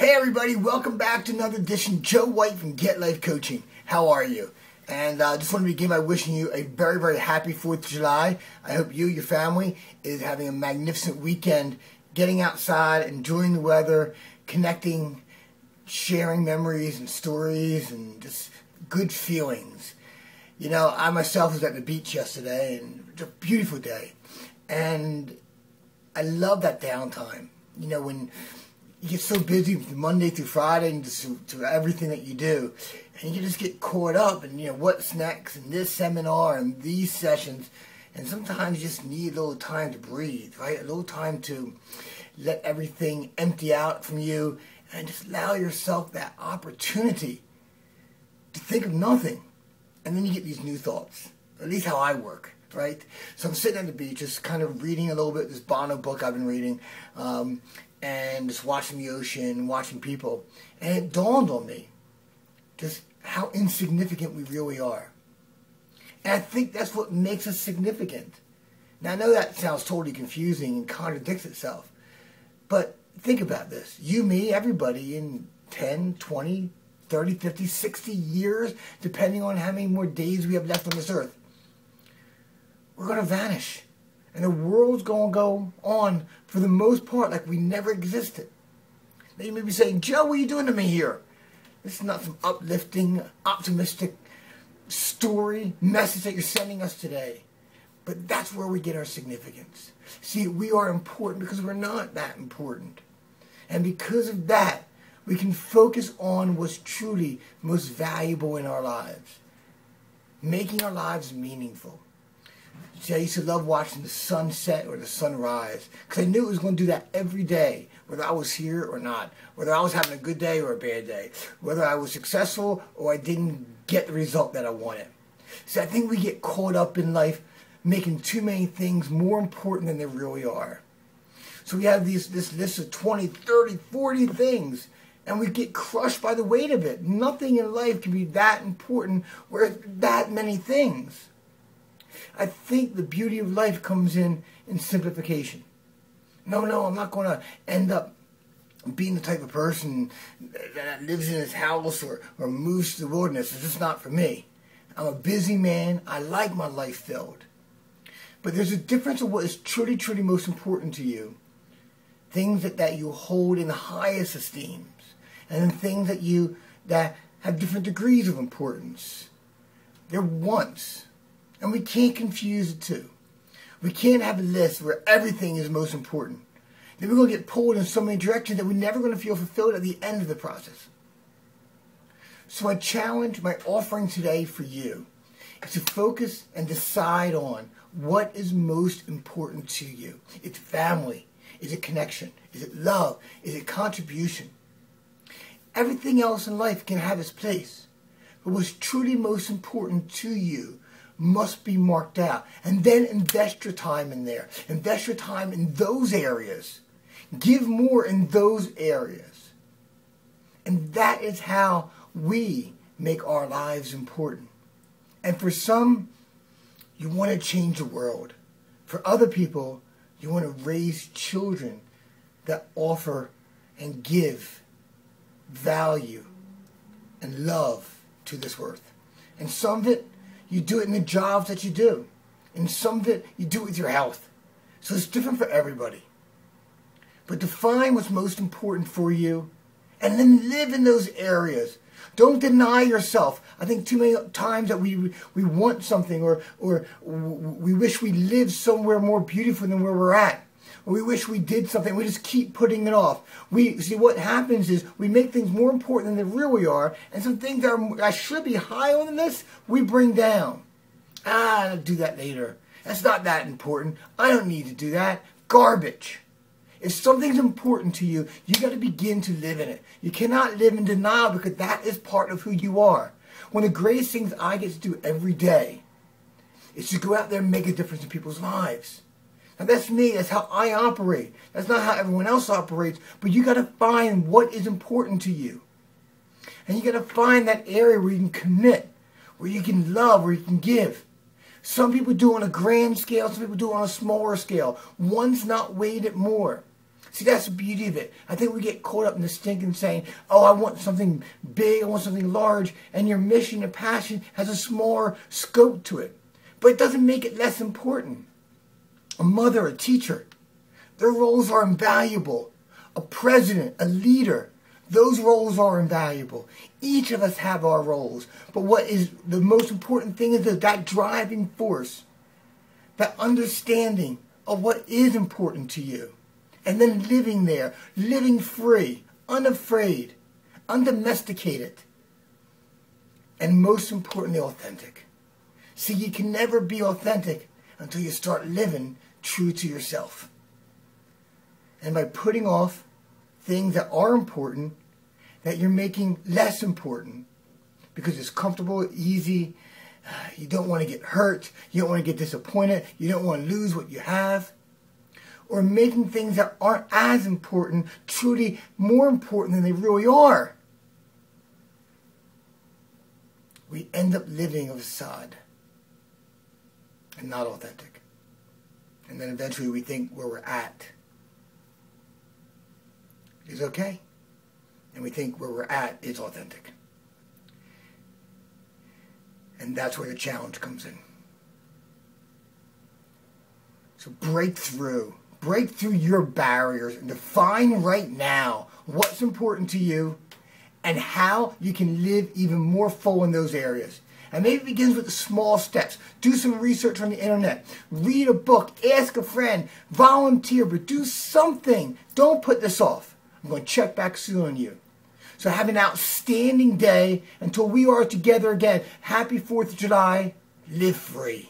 Hey everybody, welcome back to another edition. Joe White from Get Life Coaching. How are you? And I just want to begin by wishing you a very, very happy 4th of July. I hope you, your family, is having a magnificent weekend, getting outside, enjoying the weather, connecting, sharing memories and stories, and just good feelings. You know, I myself was at the beach yesterday, and it was a beautiful day. And I love that downtime. You know, when you get so busy from Monday through Friday and just to everything that you do, and you just get caught up in, you know, what's next and this seminar and these sessions, and sometimes you just need a little time to breathe, right? A little time to let everything empty out from you and just allow yourself that opportunity to think of nothing. And then you get these new thoughts, at least how I work, right? So I'm sitting on the beach, just kind of reading a little bit, this Bono book I've been reading, and just watching the ocean, watching people. And it dawned on me just how insignificant we really are. And I think that's what makes us significant. Now, I know that sounds totally confusing and contradicts itself. But think about this. You, me, everybody in 10, 20, 30, 50, 60 years, depending on how many more days we have left on this earth, we're going to vanish. And the world's going to go on, for the most part, like we never existed. Now you may be saying, Joe, what are you doing to me here? This is not some uplifting, optimistic story, message that you're sending us today. But that's where we get our significance. See, we are important because we're not that important. And because of that, we can focus on what's truly most valuable in our lives, making our lives meaningful. See, I used to love watching the sunset or the sunrise because I knew it was going to do that every day, whether I was here or not, whether I was having a good day or a bad day, whether I was successful or I didn't get the result that I wanted. See, I think we get caught up in life making too many things more important than they really are. So we have this list of 20, 30, 40 things, and we get crushed by the weight of it. Nothing in life can be that important where that many things. I think the beauty of life comes in simplification. No, I'm not going to end up being the type of person that lives in his house or moves to the wilderness. It's just not for me. I'm a busy man. I like my life filled. But there's a difference of what is truly, truly most important to you. Things that you hold in the highest esteems. And then things that have different degrees of importance. They're wants. And we can't confuse the two. We can't have a list where everything is most important. Then we're going to get pulled in so many directions that we're never going to feel fulfilled at the end of the process. So my challenge, my offering today for you is to focus and decide on what is most important to you. It's family. Is it connection? Is it love? Is it contribution? Everything else in life can have its place. But what's truly most important to you must be marked out. And then invest your time in there. Invest your time in those areas. Give more in those areas. And that is how we make our lives important. And for some, you want to change the world. For other people, you want to raise children that offer and give value and love to this earth. And some of it, you do it in the jobs that you do. And some of it, you do it with your health. So it's different for everybody. But define what's most important for you and then live in those areas. Don't deny yourself. I think too many times that we want something or we wish we lived somewhere more beautiful than where we're at. Or we wish we did something. We just keep putting it off. See, what happens is we make things more important than they really are. And some things that should be high on the list, we bring down. I'll do that later. That's not that important. I don't need to do that. Garbage. If something's important to you, you got to begin to live in it. You cannot live in denial because that is part of who you are. One of the greatest things I get to do every day is to go out there and make a difference in people's lives. Now that's me, that's how I operate. That's not how everyone else operates, but you got to find what is important to you. And you got to find that area where you can commit, where you can love, where you can give. Some people do it on a grand scale, some people do it on a smaller scale. One's not weighted more. See, that's the beauty of it. I think we get caught up in this thinking saying, oh, I want something big, I want something large, and your mission and passion has a smaller scope to it. But it doesn't make it less important. A mother, a teacher, their roles are invaluable. A president, a leader, those roles are invaluable. Each of us have our roles. But what is the most important thing is that driving force, that understanding of what is important to you. And then living there, living free, unafraid, undomesticated, and most importantly, authentic. See, you can never be authentic until you start living true to yourself. And by putting off things that are important, that you're making less important because it's comfortable, easy, you don't want to get hurt, you don't want to get disappointed, you don't want to lose what you have, or making things that aren't as important truly more important than they really are. We end up living a facade and not authentic. And then eventually we think where we're at is okay. And we think where we're at is authentic. And that's where the challenge comes in. So break through your barriers and define right now what's important to you and how you can live even more full in those areas. And maybe it begins with the small steps. Do some research on the internet. Read a book. Ask a friend. Volunteer. But do something. Don't put this off. I'm going to check back soon on you. So have an outstanding day. Until we are together again. Happy 4th of July. Live free.